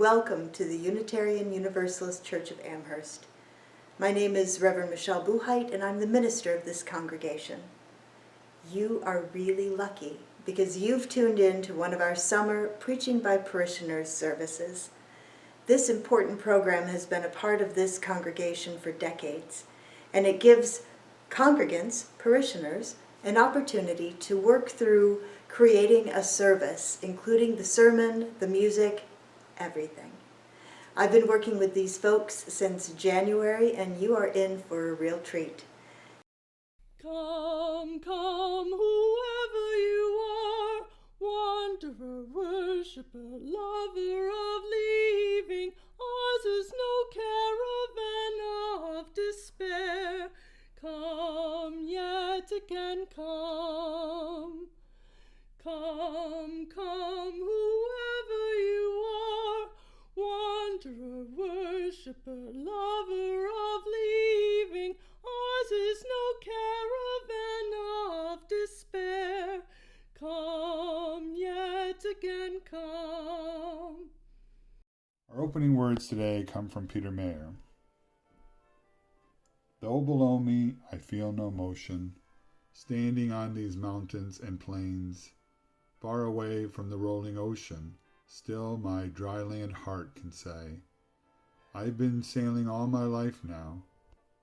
welcome to the Unitarian Universalist Church of Amherst. My name is Reverend Michelle Buchheit, and I'm the minister of this congregation. You are really lucky because you've tuned in to one of our summer Preaching by Parishioners services. This important program has been a part of this congregation for decades, and it gives congregants, parishioners, an opportunity to work through creating a service, including the sermon, the music, everything. I've been working with these folks since January, and you are in for a real treat. Come, come, whoever you are, wanderer, worshipper, lover of leaving, ours is no caravan of despair. Come yet again, come. Come, come, whoever you are, wanderer, worshipper, lover of leaving, ours is no caravan of despair. Come yet again, come. Our opening words today come from Peter Mayer. Though below me I feel no motion, standing on these mountains and plains, far away from the rolling ocean, still my dry land heart can say, I've been sailing all my life now,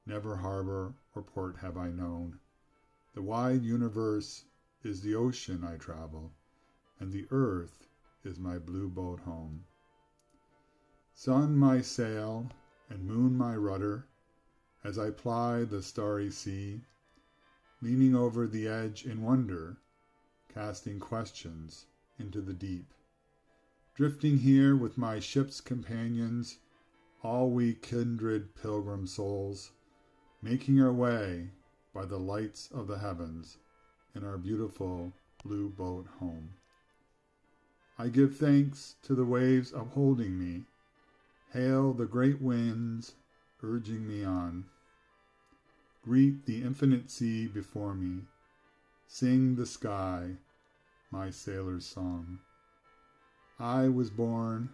never harbor or port have I known. The wide universe is the ocean I travel, and the earth is my blue boat home. Sun my sail, and moon my rudder, as I ply the starry sea, leaning over the edge in wonder, casting questions into the deep. Drifting here with my ship's companions, all we kindred pilgrim souls, making our way by the lights of the heavens in our beautiful blue boat home. I give thanks to the waves upholding me, hail the great winds urging me on. Greet the infinite sea before me, sing the sky my sailor's song. I was born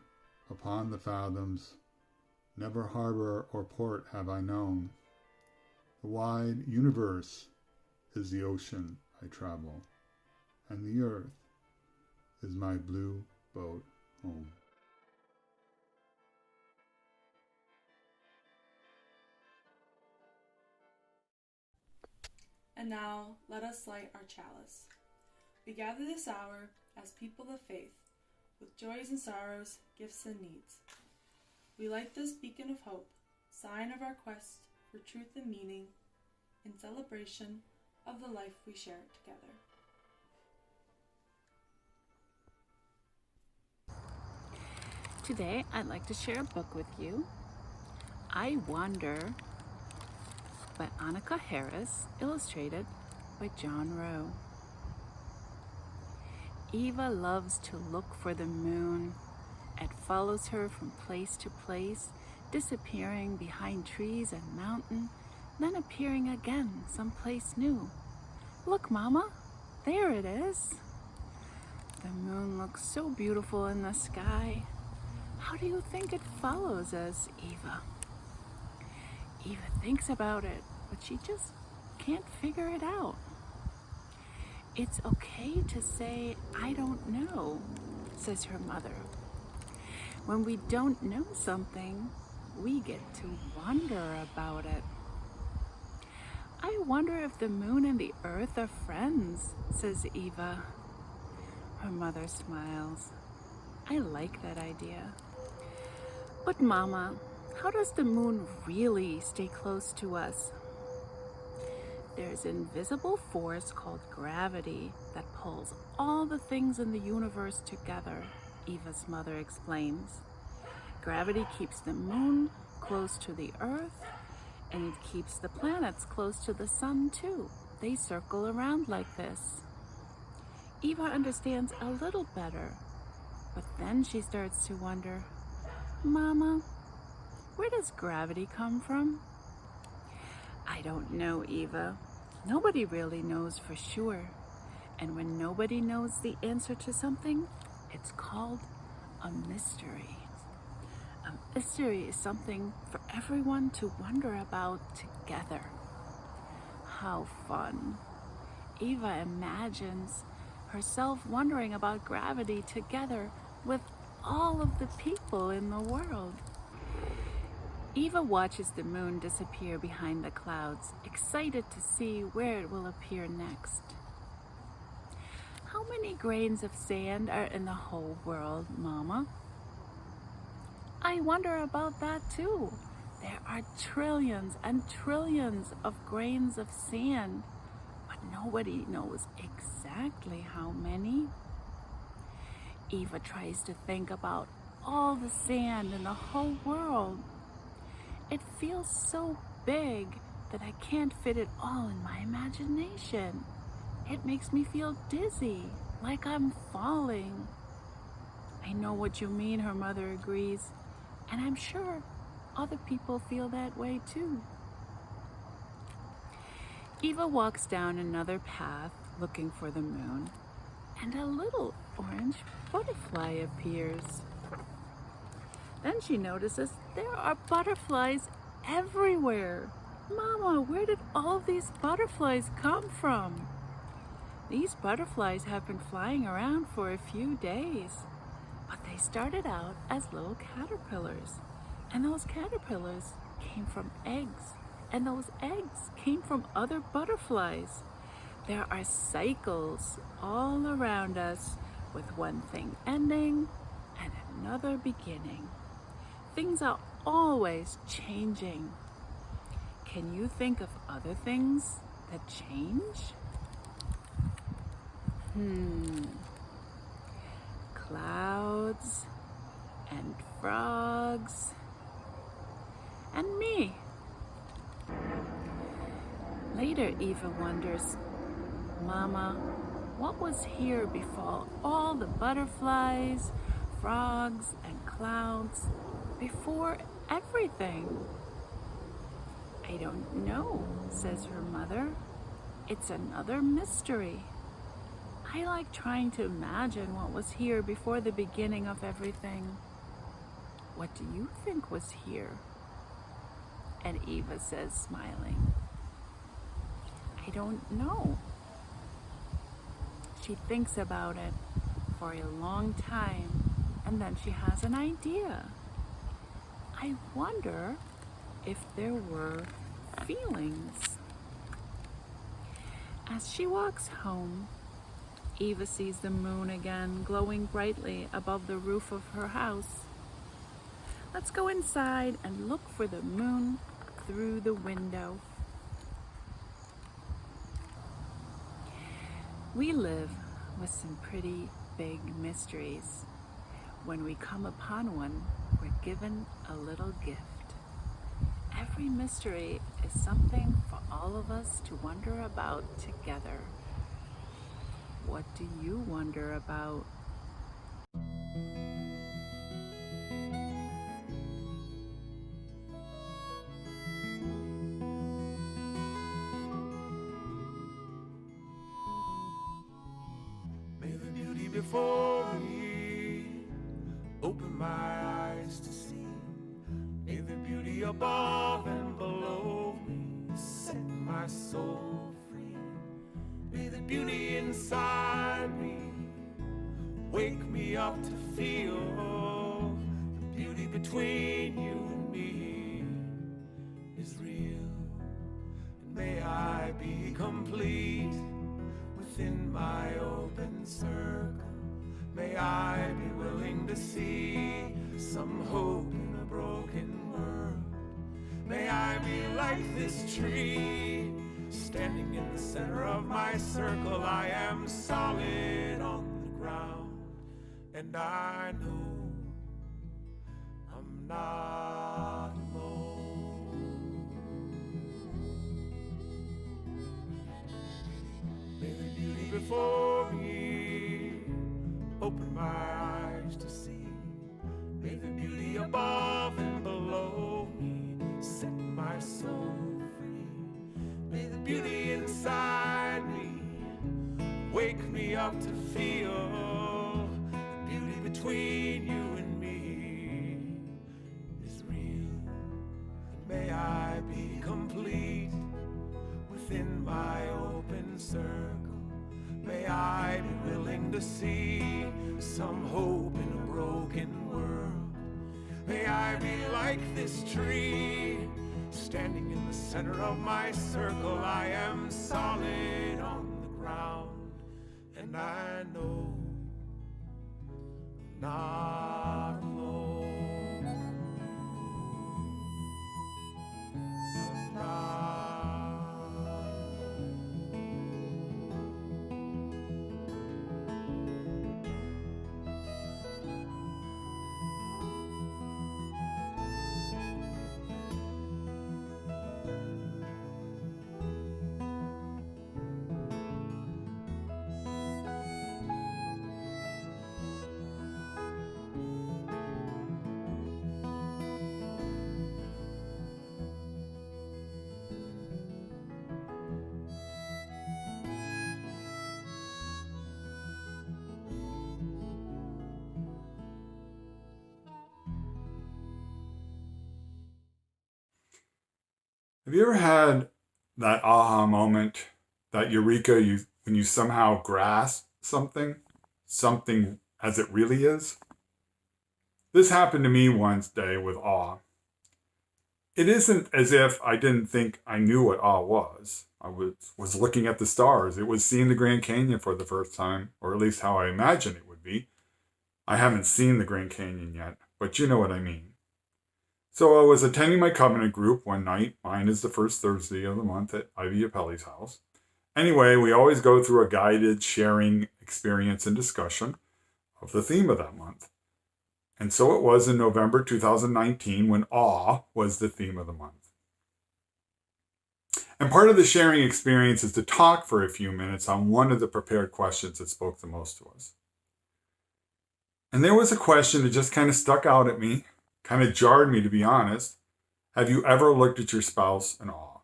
upon the fathoms, never harbor or port have I known. The wide universe is the ocean I travel, and the earth is my blue boat home. And now let us light our chalice. We gather this hour as people of faith, with joys and sorrows, gifts and needs. We light this beacon of hope, sign of our quest for truth and meaning, in celebration of the life we share together. Today, I'd like to share a book with you. I Wander by Annika Harris, illustrated by John Rowe. Eva loves to look for the moon. It follows her from place to place, disappearing behind trees and mountain, then appearing again someplace new. Look, Mama, there it is. The moon looks so beautiful in the sky. How do you think it follows us, Eva? Eva thinks about it, but she just can't figure it out. It's okay to say, I don't know, says her mother. When we don't know something, we get to wonder about it. I wonder if the moon and the earth are friends, says Eva. Her mother smiles. I like that idea. But Mama, how does the moon really stay close to us? There's an invisible force called gravity that pulls all the things in the universe together, Eva's mother explains. Gravity keeps the moon close to the earth, and it keeps the planets close to the sun too. They circle around like this. Eva understands a little better, but then she starts to wonder, Mama, where does gravity come from? I don't know, Eva. Nobody really knows for sure. And when nobody knows the answer to something, it's called a mystery. Mystery is something for everyone to wonder about together. How fun! Eva imagines herself wondering about gravity together with all of the people in the world. Eva watches the moon disappear behind the clouds, excited to see where it will appear next. How many grains of sand are in the whole world, Mama? I wonder about that too. There are trillions and trillions of grains of sand, but nobody knows exactly how many. Eva tries to think about all the sand in the whole world. It feels so big that I can't fit it all in my imagination. It makes me feel dizzy, like I'm falling. I know what you mean, her mother agrees, and I'm sure other people feel that way too. Eva walks down another path looking for the moon, and a little orange butterfly appears. Then she notices there are butterflies everywhere. Mama, where did all these butterflies come from? These butterflies have been flying around for a few days, but they started out as little caterpillars, and those caterpillars came from eggs, and those eggs came from other butterflies. There are cycles all around us, with one thing ending and another beginning. Things are always changing. Can you think of other things that change? Clouds and frogs and me. Later, Eva wonders, Mama, what was here before all the butterflies, frogs, and clouds? Before everything? I don't know, says her mother. It's another mystery. I like trying to imagine what was here before the beginning of everything. What do you think was here? And Eva says, smiling, I don't know. She thinks about it for a long time, and then she has an idea. I wonder if there were feelings. As she walks home, Eva sees the moon again, glowing brightly above the roof of her house. Let's go inside and look for the moon through the window. We live with some pretty big mysteries. When we come upon one, we're given a little gift. Every mystery is something for all of us to wonder about together. What do you wonder about? May the beauty before me open my eyes to see. May the beauty above and below me set my soul free. May the beauty inside me wake me up to feel the beauty between you and me is real. And may I be complete within my open circle. May I be willing to see some hope in a broken world. May I be like this tree, standing in the center of my circle. I am solid on the ground, and I know I'm not alone. May the beauty before me open my eyes to see. May the beauty above and below me set my soul free. May the beauty inside me wake me up to feel the beauty between you and me is be complete within my open circle. May I be willing to see some hope in a broken world. May I be like this tree, standing in the center of my circle. I am solid on the ground, and I know I'm not alone. I'm not. Have you ever had that aha moment, that eureka, when you somehow grasp something as it really is? This happened to me one day with awe. It isn't as if I didn't think I knew what awe was. I was looking at the stars. It was seeing the Grand Canyon for the first time, or at least how I imagined it would be. I haven't seen the Grand Canyon yet, but you know what I mean. So I was attending my covenant group one night. Mine is the first Thursday of the month at Ivy Apelli's house. Anyway, we always go through a guided sharing experience and discussion of the theme of that month. And so it was in November 2019 when awe was the theme of the month. And part of the sharing experience is to talk for a few minutes on one of the prepared questions that spoke the most to us. And there was a question that just kind of stuck out at me, kind of jarred me, to be honest. Have you ever looked at your spouse in awe?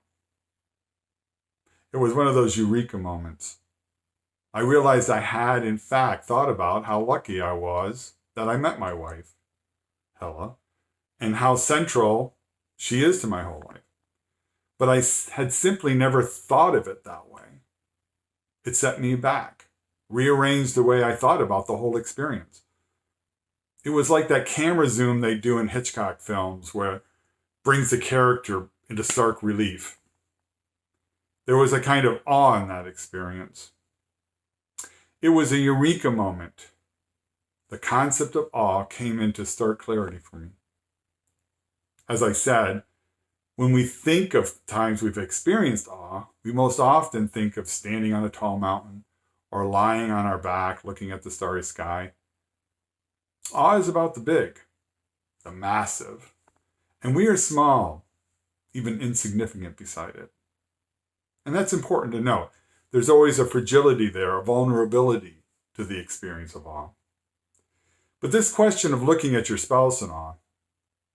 It was one of those eureka moments. I realized I had, in fact, thought about how lucky I was that I met my wife, Hella, and how central she is to my whole life. But I had simply never thought of it that way. It set me back, rearranged the way I thought about the whole experience. It was like that camera zoom they do in Hitchcock films where it brings the character into stark relief. There was a kind of awe in that experience. It was a eureka moment. The concept of awe came into stark clarity for me. As I said, when we think of times we've experienced awe, we most often think of standing on a tall mountain or lying on our back looking at the starry sky. Awe is about the big, the massive, and we are small, even insignificant beside it. And that's important to note. There's always a fragility there, a vulnerability to the experience of awe. But this question of looking at your spouse in awe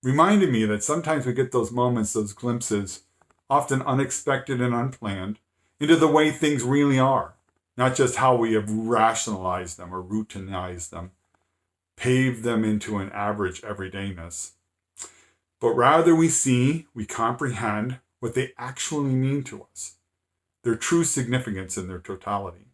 reminded me that sometimes we get those moments, those glimpses, often unexpected and unplanned, into the way things really are, not just how we have rationalized them or routinized them, paved them into an average everydayness. But rather we see, we comprehend what they actually mean to us, their true significance in their totality.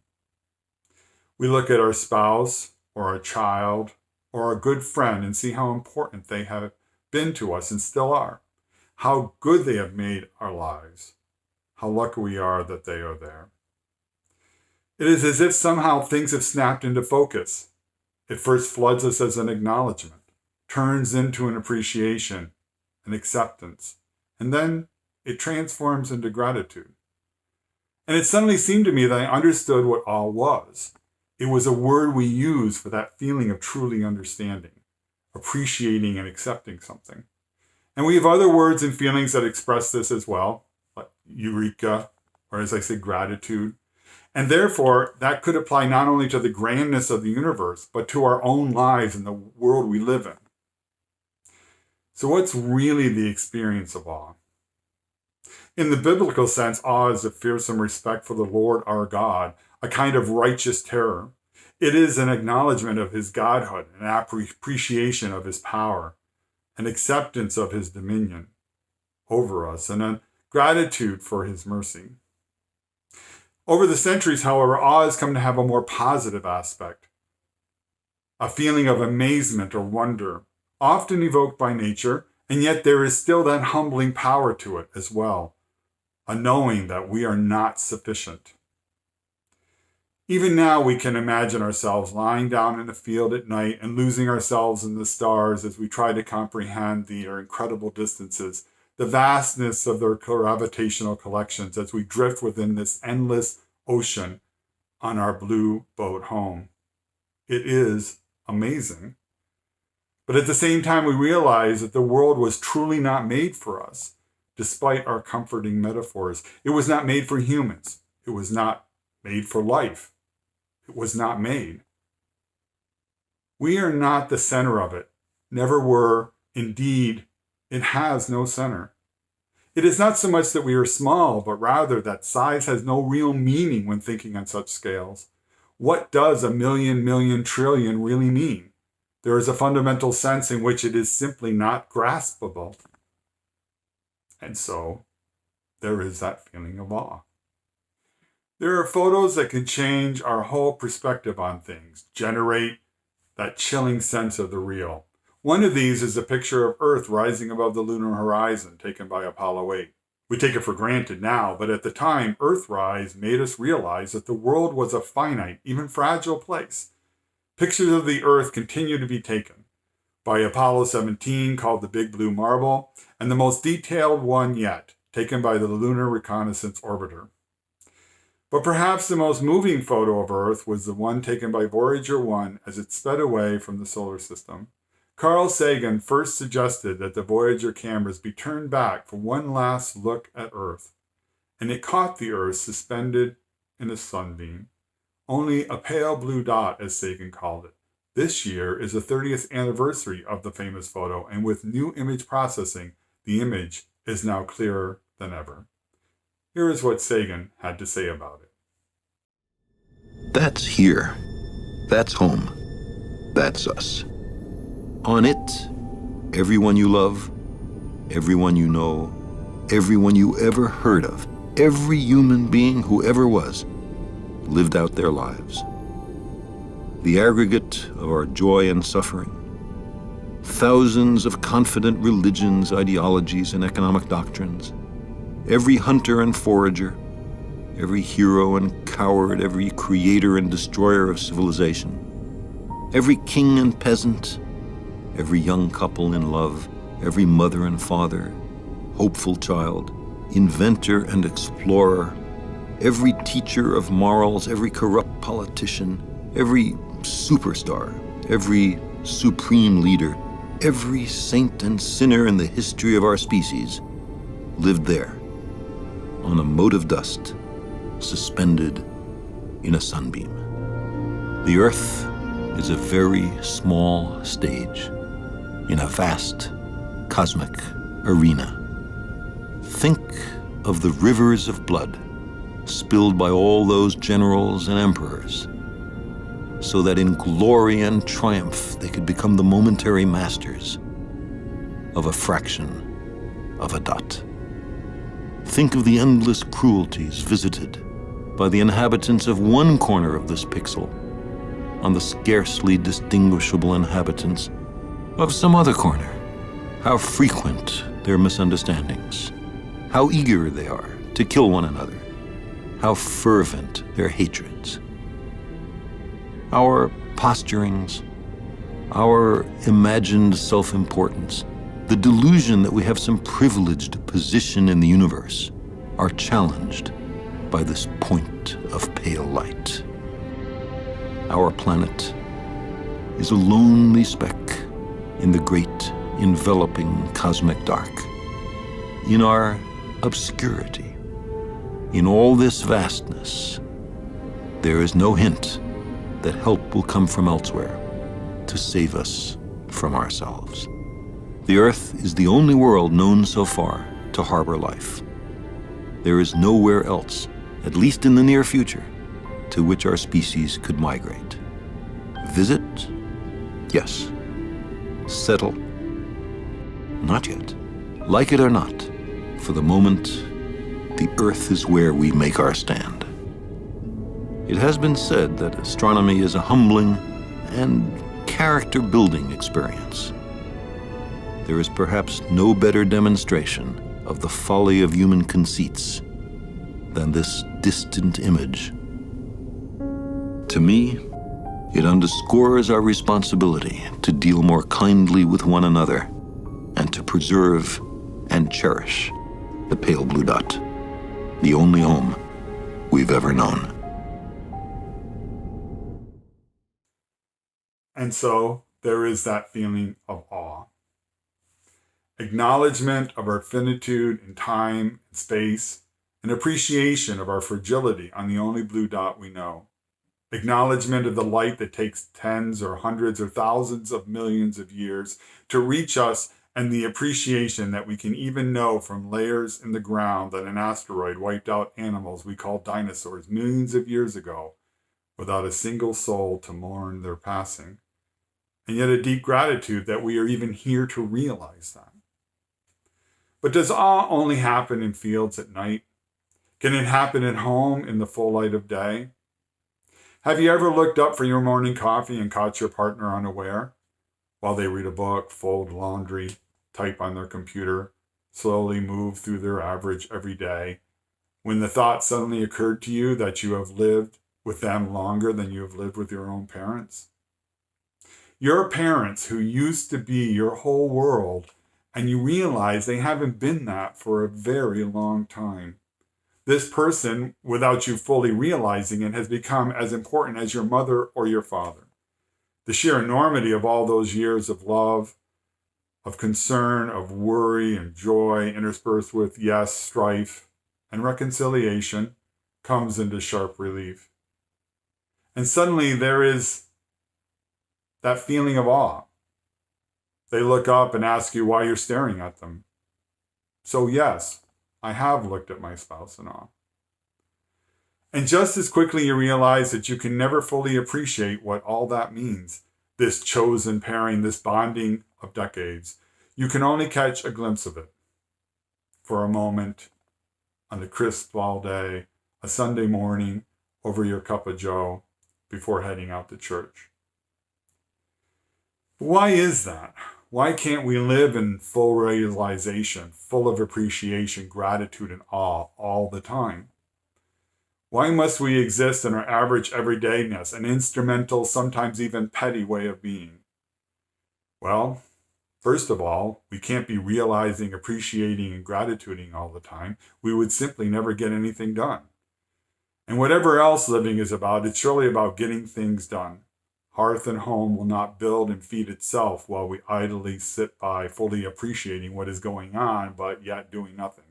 We look at our spouse or our child or our good friend and see how important they have been to us and still are, how good they have made our lives, how lucky we are that they are there. It is as if somehow things have snapped into focus. It first floods us as an acknowledgement, turns into an appreciation, an acceptance, and then it transforms into gratitude. And it suddenly seemed to me that I understood what awe was. It was a word we use for that feeling of truly understanding, appreciating and accepting something. And we have other words and feelings that express this as well, like eureka, or as I say, gratitude. And therefore, that could apply not only to the grandness of the universe, but to our own lives and the world we live in. So what's really the experience of awe? In the biblical sense, awe is a fearsome respect for the Lord our God, a kind of righteous terror. It is an acknowledgement of his godhood, an appreciation of his power, an acceptance of his dominion over us, and an gratitude for his mercy. Over the centuries, however, awe has come to have a more positive aspect, a feeling of amazement or wonder, often evoked by nature, and yet there is still that humbling power to it as well, a knowing that we are not sufficient. Even now we can imagine ourselves lying down in a field at night and losing ourselves in the stars as we try to comprehend their incredible distances, the vastness of their gravitational collections as we drift within this endless ocean on our blue boat home. It is amazing. But at the same time, we realize that the world was truly not made for us, despite our comforting metaphors. It was not made for humans. It was not made for life. It was not made. We are not the center of it, never were. Indeed, it has no center. It is not so much that we are small, but rather that size has no real meaning when thinking on such scales. What does a million, million, trillion really mean? There is a fundamental sense in which it is simply not graspable. And so, there is that feeling of awe. There are photos that can change our whole perspective on things, generate that chilling sense of the real. One of these is a picture of Earth rising above the lunar horizon taken by Apollo 8. We take it for granted now, but at the time, Earthrise made us realize that the world was a finite, even fragile place. Pictures of the Earth continue to be taken by Apollo 17, called the Big Blue Marble, and the most detailed one yet, taken by the Lunar Reconnaissance Orbiter. But perhaps the most moving photo of Earth was the one taken by Voyager 1 as it sped away from the solar system. Carl Sagan first suggested that the Voyager cameras be turned back for one last look at Earth, and it caught the Earth suspended in a sunbeam. Only a pale blue dot, as Sagan called it. This year is the 30th anniversary of the famous photo, and with new image processing, the image is now clearer than ever. Here is what Sagan had to say about it. That's here. That's home. That's us. On it, everyone you love, everyone you know, everyone you ever heard of, every human being who ever was, lived out their lives. The aggregate of our joy and suffering, thousands of confident religions, ideologies, and economic doctrines, every hunter and forager, every hero and coward, every creator and destroyer of civilization, every king and peasant, every young couple in love, every mother and father, hopeful child, inventor and explorer, every teacher of morals, every corrupt politician, every superstar, every supreme leader, every saint and sinner in the history of our species lived there, on a mote of dust, suspended in a sunbeam. The Earth is a very small stage in a vast cosmic arena. Think of the rivers of blood spilled by all those generals and emperors, so that in glory and triumph they could become the momentary masters of a fraction of a dot. Think of the endless cruelties visited by the inhabitants of one corner of this pixel on the scarcely distinguishable inhabitants of some other corner. How frequent their misunderstandings, how eager they are to kill one another, how fervent their hatreds. Our posturings, our imagined self-importance, the delusion that we have some privileged position in the universe, are challenged by this point of pale light. Our planet is a lonely speck in the great enveloping cosmic dark. In our obscurity, in all this vastness, there is no hint that help will come from elsewhere to save us from ourselves. The Earth is the only world known so far to harbor life. There is nowhere else, at least in the near future, to which our species could migrate. Visit? Yes. Settle? Not yet. Like it or not, for the moment, the earth is where we make our stand. It has been said that astronomy is a humbling and character-building experience. There is perhaps no better demonstration of the folly of human conceits than this distant image. To me, it underscores our responsibility to deal more kindly with one another and to preserve and cherish the pale blue dot, the only home we've ever known. And so there is that feeling of awe. Acknowledgement of our finitude in time and space, and appreciation of our fragility on the only blue dot we know. Acknowledgement of the light that takes tens or hundreds or thousands of millions of years to reach us, and the appreciation that we can even know from layers in the ground that an asteroid wiped out animals we call dinosaurs millions of years ago without a single soul to mourn their passing. And yet a deep gratitude that we are even here to realize that. But does awe only happen in fields at night? Can it happen at home in the full light of day? Have you ever looked up for your morning coffee and caught your partner unaware while they read a book, fold laundry, type on their computer, slowly move through their average every day, when the thought suddenly occurred to you that you have lived with them longer than you have lived with your own parents? Your parents who used to be your whole world, and you realize they haven't been that for a very long time. This person, without you fully realizing it, has become as important as your mother or your father. The sheer enormity of all those years of love, of concern, of worry and joy, interspersed with, yes, strife and reconciliation, comes into sharp relief. And suddenly there is that feeling of awe. They look up and ask you why you're staring at them. So yes, I have looked at my spouse in awe. And just as quickly you realize that you can never fully appreciate what all that means, this chosen pairing, this bonding of decades. You can only catch a glimpse of it for a moment on a crisp fall day, a Sunday morning, over your cup of joe before heading out to church. Why is that? Why can't we live in full realization, full of appreciation, gratitude, and awe all the time? Why must we exist in our average everydayness, an instrumental, sometimes even petty way of being? Well, first of all, we can't be realizing, appreciating, and gratituding all the time. We would simply never get anything done. And whatever else living is about, it's surely about getting things done. Hearth and home will not build and feed itself while we idly sit by, fully appreciating what is going on, but yet doing nothing.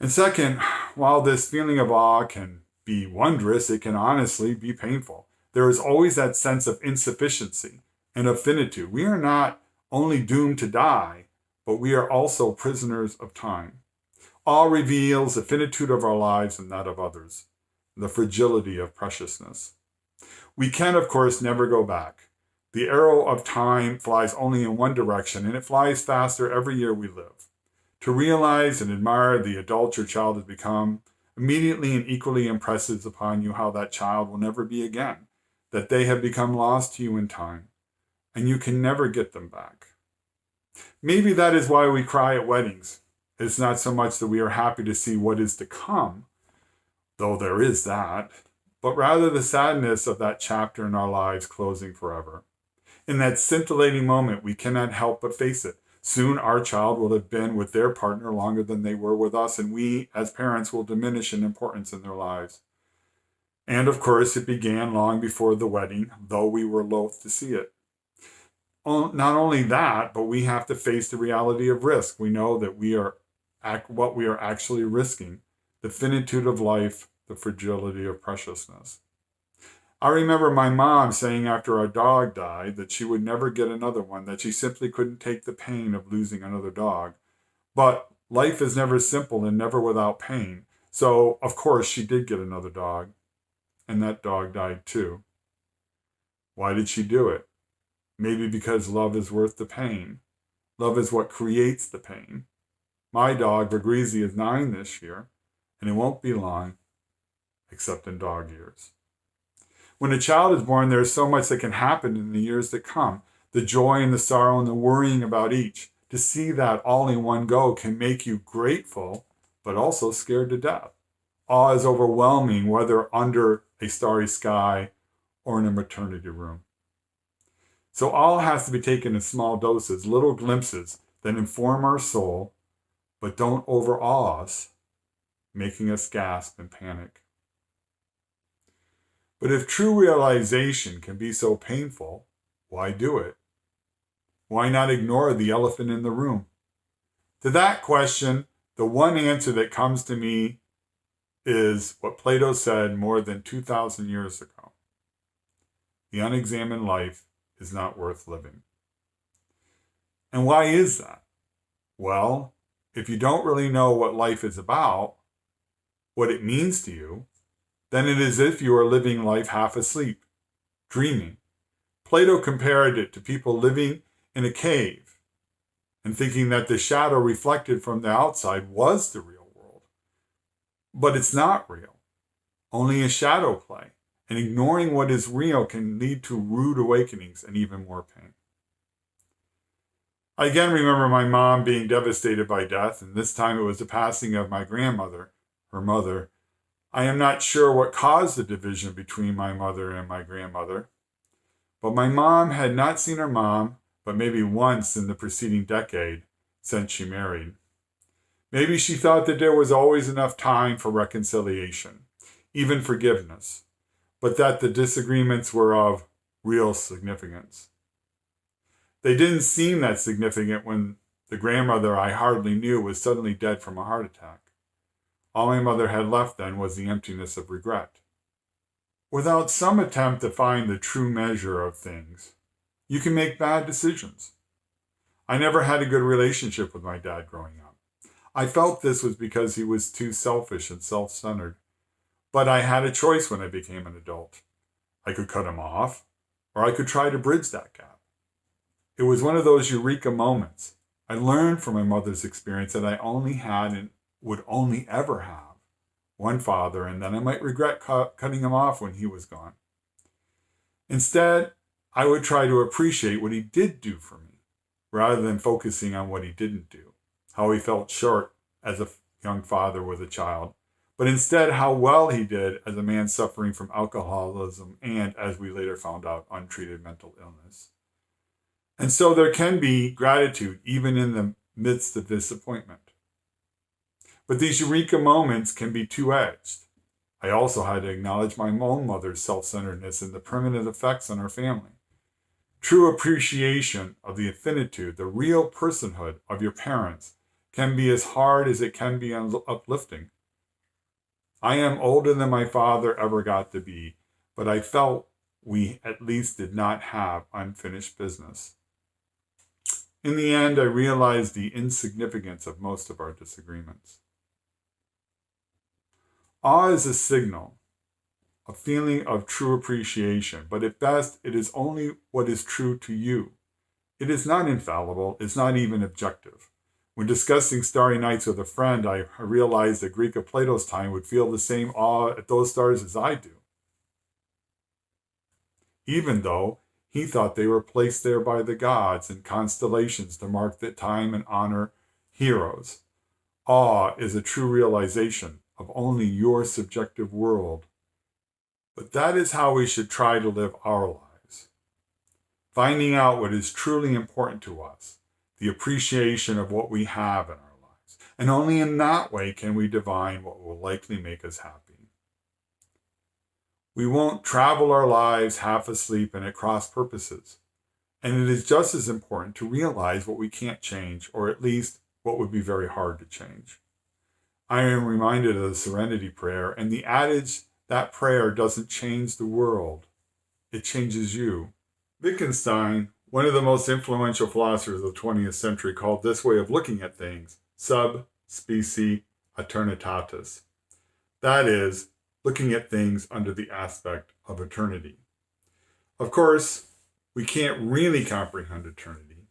And second, while this feeling of awe can be wondrous, it can honestly be painful. There is always that sense of insufficiency and of finitude. We are not only doomed to die, but we are also prisoners of time. Awe reveals the finitude of our lives and that of others, the fragility of preciousness. We can, of course, never go back. The arrow of time flies only in one direction, and it flies faster every year we live. To realize and admire the adult your child has become immediately and equally impresses upon you how that child will never be again, that they have become lost to you in time, and you can never get them back. Maybe that is why we cry at weddings. It's not so much that we are happy to see what is to come, though there is that, but rather the sadness of that chapter in our lives closing forever. In that scintillating moment, we cannot help but face it. Soon our child will have been with their partner longer than they were with us, and we, as parents, will diminish in importance in their lives. And of course, it began long before the wedding, though we were loath to see it. Not only that, but we have to face the reality of risk. We know that what we are actually risking, the finitude of life, the fragility of preciousness. I remember my mom saying after our dog died that she would never get another one, that she simply couldn't take the pain of losing another dog. But life is never simple and never without pain. So, of course, she did get another dog, and that dog died too. Why did she do it? Maybe because love is worth the pain. Love is what creates the pain. My dog, Vergreasy, is 9 this year, and it won't be long, except in dog years. When a child is born, there is so much that can happen in the years that come. The joy and the sorrow and the worrying about each. To see that all in one go can make you grateful, but also scared to death. Awe is overwhelming, whether under a starry sky or in a maternity room. So awe has to be taken in small doses, little glimpses that inform our soul, but don't overawe us, making us gasp and panic. But if true realization can be so painful, why do it? Why not ignore the elephant in the room? To that question, the one answer that comes to me is what Plato said more than 2,000 years ago. The unexamined life is not worth living. And why is that? Well, if you don't really know what life is about, what it means to you, then it is as if you are living life half asleep, dreaming. Plato compared it to people living in a cave and thinking that the shadow reflected from the outside was the real world. But it's not real, only a shadow play, and ignoring what is real can lead to rude awakenings and even more pain. I again remember my mom being devastated by death, and this time it was the passing of my grandmother, her mother. I am not sure what caused the division between my mother and my grandmother, but my mom had not seen her mom but maybe once in the preceding decade since she married. Maybe she thought that there was always enough time for reconciliation, even forgiveness, but that the disagreements were of real significance. They didn't seem that significant when the grandmother I hardly knew was suddenly dead from a heart attack. All my mother had left then was the emptiness of regret. Without some attempt to find the true measure of things, you can make bad decisions. I never had a good relationship with my dad growing up. I felt this was because he was too selfish and self-centered. But I had a choice when I became an adult. I could cut him off, or I could try to bridge that gap. It was one of those eureka moments. I learned from my mother's experience that I only had and would only ever have one father, and then I might regret cutting him off when he was gone. Instead, I would try to appreciate what he did do for me, rather than focusing on what he didn't do, how he felt short as a young father with a child, but instead how well he did as a man suffering from alcoholism and, as we later found out, untreated mental illness. And so there can be gratitude even in the midst of disappointment. But these eureka moments can be two-edged. I also had to acknowledge my own mother's self-centeredness and the permanent effects on our family. True appreciation of the infinitude, the real personhood of your parents, can be as hard as it can be uplifting. I am older than my father ever got to be, but I felt we at least did not have unfinished business. In the end, I realized the insignificance of most of our disagreements. Awe is a signal, a feeling of true appreciation, but at best, it is only what is true to you. It is not infallible, it's not even objective. When discussing starry nights with a friend, I realized that Greek of Plato's time would feel the same awe at those stars as I do, even though he thought they were placed there by the gods and constellations to mark the time and honor heroes. Awe is a true realization of only your subjective world. But that is how we should try to live our lives. Finding out what is truly important to us, the appreciation of what we have in our lives. And only in that way can we divine what will likely make us happy. We won't travel our lives half asleep and at cross purposes. And it is just as important to realize what we can't change, or at least what would be very hard to change. I am reminded of the Serenity Prayer and the adage that prayer doesn't change the world, it changes you. Wittgenstein, one of the most influential philosophers of the 20th century, called this way of looking at things sub specie eternitatis. That is, looking at things under the aspect of eternity. Of course, we can't really comprehend eternity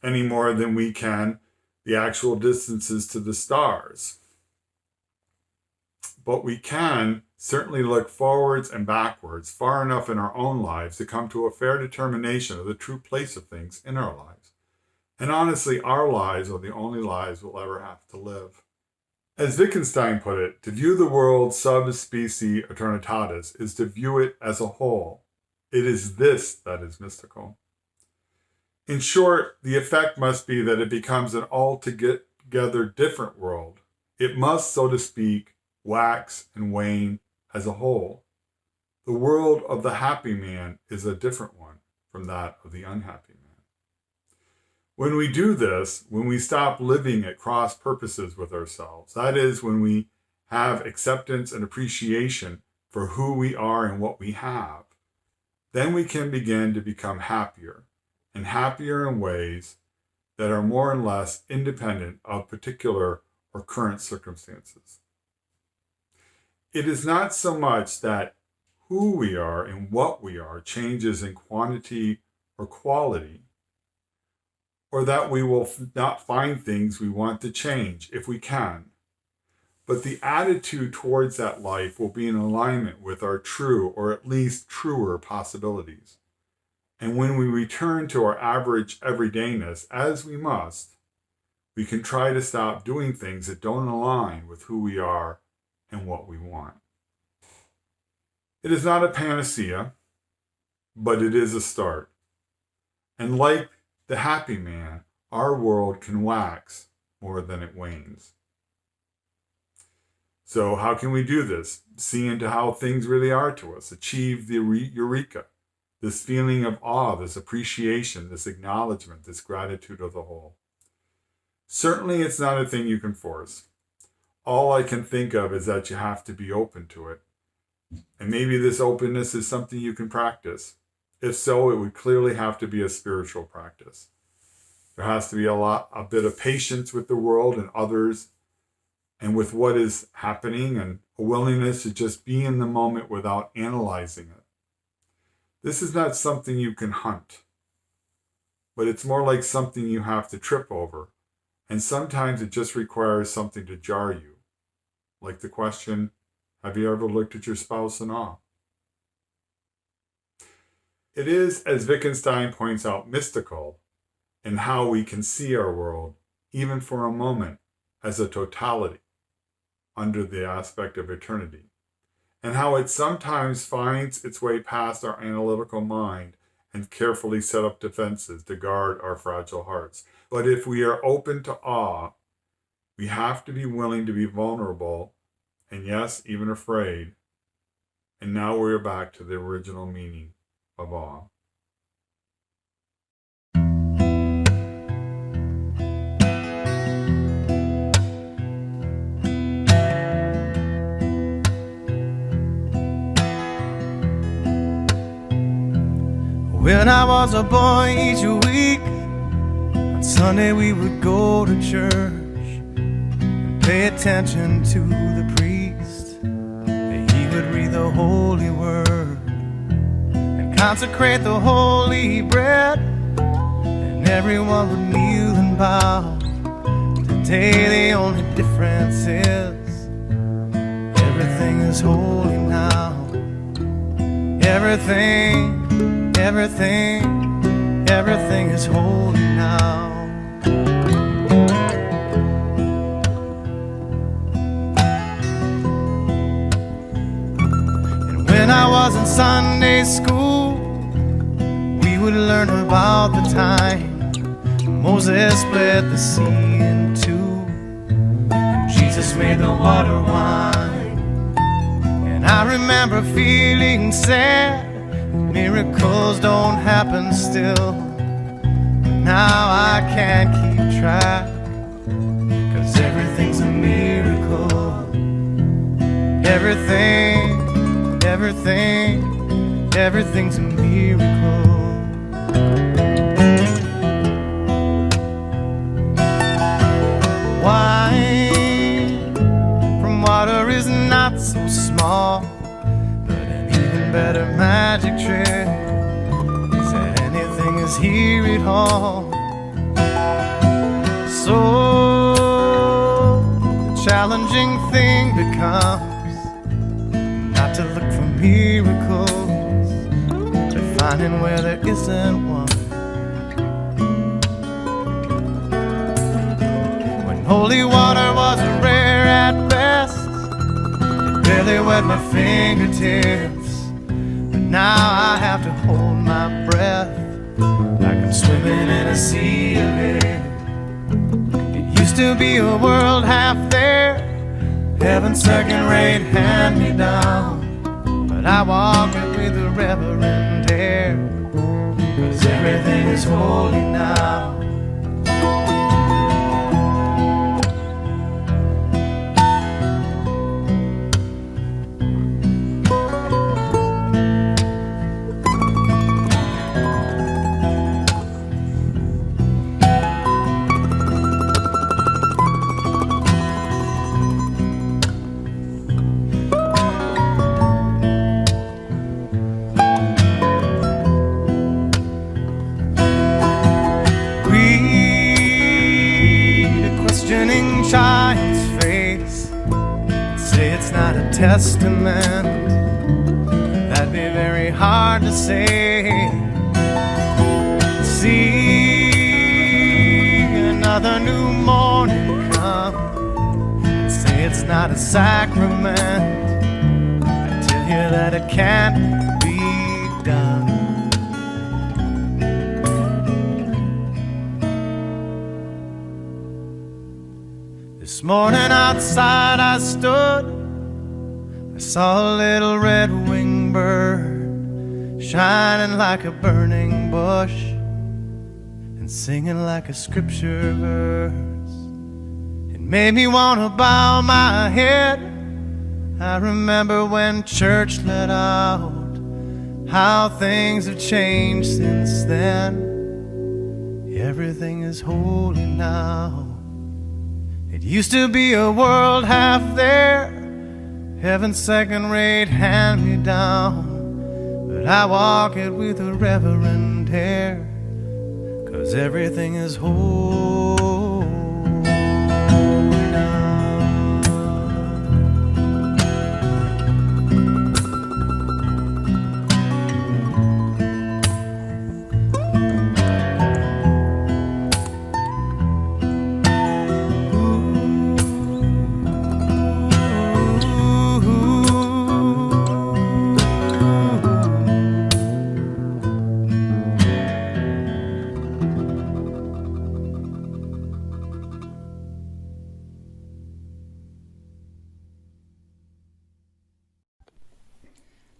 any more than we can the actual distances to the stars. But we can certainly look forwards and backwards far enough in our own lives to come to a fair determination of the true place of things in our lives. And honestly, our lives are the only lives we'll ever have to live. As Wittgenstein put it, to view the world sub specie eternitatis is to view it as a whole. It is this that is mystical. In short, the effect must be that it becomes an altogether different world. It must, so to speak, wax and wane as a whole. The world of the happy man is a different one from that of the unhappy man. When we do this, when we stop living at cross purposes with ourselves, that is, when we have acceptance and appreciation for who we are and what we have, then we can begin to become happier, and happier in ways that are more and less independent of particular or current circumstances. It is not so much that who we are and what we are changes in quantity or quality, or that we will not find things we want to change if we can, but the attitude towards that life will be in alignment with our true, or at least truer, possibilities. And when we return to our average everydayness, as we must, we can try to stop doing things that don't align with who we are and what we want. It is not a panacea, but it is a start. And like the happy man, our world can wax more than it wanes. So how can we do this? See into how things really are to us. Achieve the eureka, this feeling of awe, this appreciation, this acknowledgement, this gratitude of the whole. Certainly it's not a thing you can force. All I can think of is that you have to be open to it. And maybe this openness is something you can practice. If so, it would clearly have to be a spiritual practice. There has to be a bit of patience with the world and others and with what is happening, and a willingness to just be in the moment without analyzing it. This is not something you can hunt, but it's more like something you have to trip over. And sometimes it just requires something to jar you. Like the question, have you ever looked at your spouse in awe? It is, as Wittgenstein points out, mystical in how we can see our world, even for a moment, as a totality under the aspect of eternity, and how it sometimes finds its way past our analytical mind and carefully set up defenses to guard our fragile hearts. But if we are open to awe, we have to be willing to be vulnerable, and yes, even afraid. And now we're back to the original meaning of awe. When I was a boy, each week on Sunday we would go to church and pay attention to the priest. He would read the holy word and consecrate the holy bread, and everyone would kneel and bow. Today the only difference is everything is holy now. Everything is holy now. And when I was in Sunday school, we would learn about the time Moses split the sea in two, and Jesus made the water wine. And I remember feeling sad, miracles don't happen still. But now I can't keep track, 'cause everything's a miracle. Everything's a miracle. Wine from water is not so small, but an even better magic trick is that anything is here at all. So challenging thing becomes not to look for miracles, but finding where there isn't one. When holy water was rare at best, it barely wet my fingertips, but now I have to hold my breath like I'm swimming in a sea of it. It used to be a world half there, heaven's second-rate hand-me-down, but I walk it with a reverent air, 'cause everything is holy now. Child's face, say it's not a testament, that'd be very hard to say. See another new morning come, and say it's not a sacrament, and tell you that it can't be done. This morning outside I stood, I saw a little red-winged bird shining like a burning bush and singing like a scripture verse. It made me want to bow my head. I remember when church let out, how things have changed since then. Everything is holy now. It used to be a world half there, heaven's second-rate hand-me-down, but I walk it with a reverent air, 'cause everything is holy now.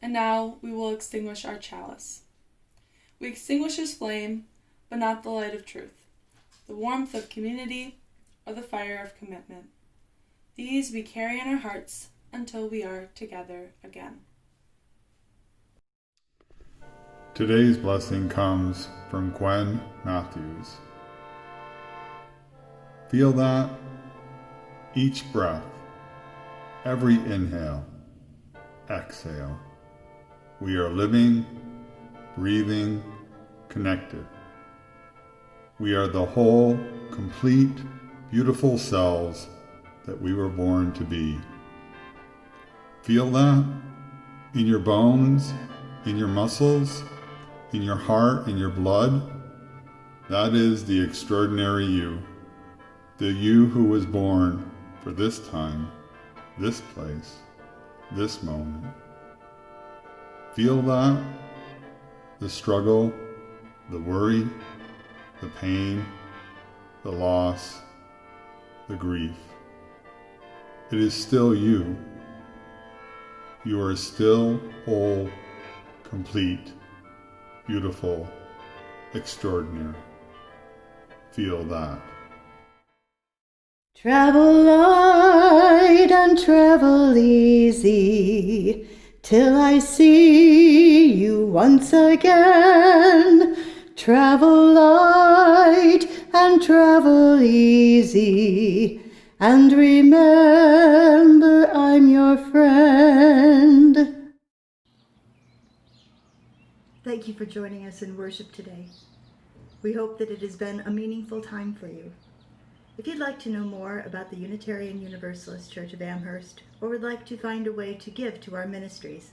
And now we will extinguish our chalice. We extinguish his flame, but not the light of truth, the warmth of community, or the fire of commitment. These we carry in our hearts until we are together again. Today's blessing comes from Gwen Matthews. Feel that each breath, every inhale, exhale, we are living, breathing, connected. We are the whole, complete, beautiful selves that we were born to be. Feel that in your bones, in your muscles, in your heart, in your blood. That is the extraordinary you, the you who was born for this time, this place, this moment. Feel that, the struggle, the worry, the pain, the loss, the grief. It is still you. You are still whole, complete, beautiful, extraordinary. Feel that. Travel light and travel easy, till I see you once again. Travel light and travel easy, and remember I'm your friend. Thank you for joining us in worship today. We hope that it has been a meaningful time for you. If you'd like to know more about the Unitarian Universalist Church of Amherst, or would like to find a way to give to our ministries,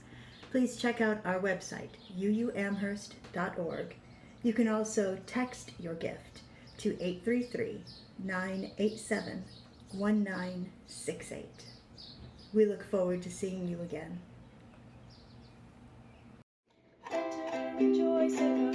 please check out our website, uuamherst.org. You can also text your gift to 833-987-1968. We look forward to seeing you again. Enter, rejoice, and